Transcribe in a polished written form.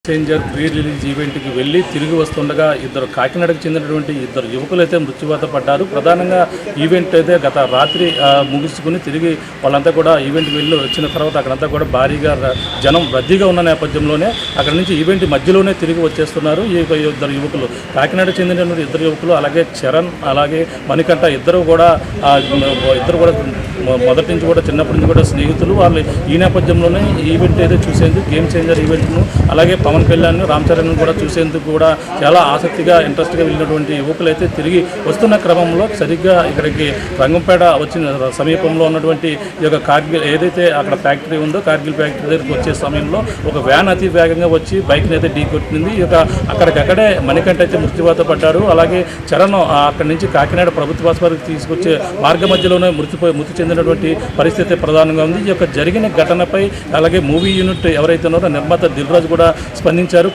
Changer pre release ఈవెంట్కి వెళ్ళి తిరిగి వస్తుండగా కాకినాడకు చెందినటువంటి ఇద్దరు యువకులు అయితే మృత్యువాత పడ్డారు. ప్రధానంగా ఈవెంట్ అయితే గత రాత్రి ముగించుకుని తిరిగి వాళ్ళంతా కూడా ఈవెంట్కి వెళ్ళి వచ్చిన తర్వాత అక్కడంతా కూడా భారీగా జనం రద్దీగా ఉన్న నేపథ్యంలోనే అక్కడ నుంచి ఈవెంట్ మధ్యలోనే తిరిగి వచ్చేస్తున్నారు ఈ ఇద్దరు యువకులు. కాకినాడ చెందినటువంటి ఇద్దరు యువకులు, అలాగే చరణ్ అలాగే మణికంఠ ఇద్దరు కూడా మొదటి నుంచి కూడా చిన్నప్పటి నుంచి కూడా స్నేహితులు. వాళ్ళు ఈ నేపథ్యంలోనే ఈవెంట్ అయితే చూసేందుకు గేమ్ చేంజర్ ఈవెంట్ను అలాగే పవన్ కళ్యాణ్ రామ్ చరణ్ కూడా చూసేందుకు కూడా చాలా ఆసక్తిగా ఇంట్రెస్ట్గా వెళ్ళినటువంటి యువకులు అయితే తిరిగి వస్తున్న క్రమంలో సరిగ్గా ఇక్కడికి రంగంపేట వచ్చిన సమీపంలో ఉన్నటువంటి ఈ యొక్క కార్గిల్ ఏదైతే అక్కడ ఫ్యాక్టరీ ఉందో కార్గిల్ ఫ్యాక్టరీ దగ్గరికి వచ్చే సమయంలో ఒక వ్యాన్ అతి వేగంగా వచ్చి బైక్ని అయితే ఢీ కొట్టింది. ఈ యొక్క అక్కడికక్కడే మణికంఠ అయితే మృత్యువాత పడ్డారు. అలాగే చరణ్ అక్కడి నుంచి కాకినాడ ప్రభుత్వ ఆసుపత్రికి తీసుకొచ్చే మార్గ మధ్యలోనే మృతి చెందినటువంటి పరిస్థితి ప్రధానంగా ఉంది. ఈ యొక్క జరిగిన ఘటనపై అలాగే మూవీ యూనిట్ ఎవరైతే ఉన్నారో నిర్మాత దిల్ రాజు కూడా స్పందించారు.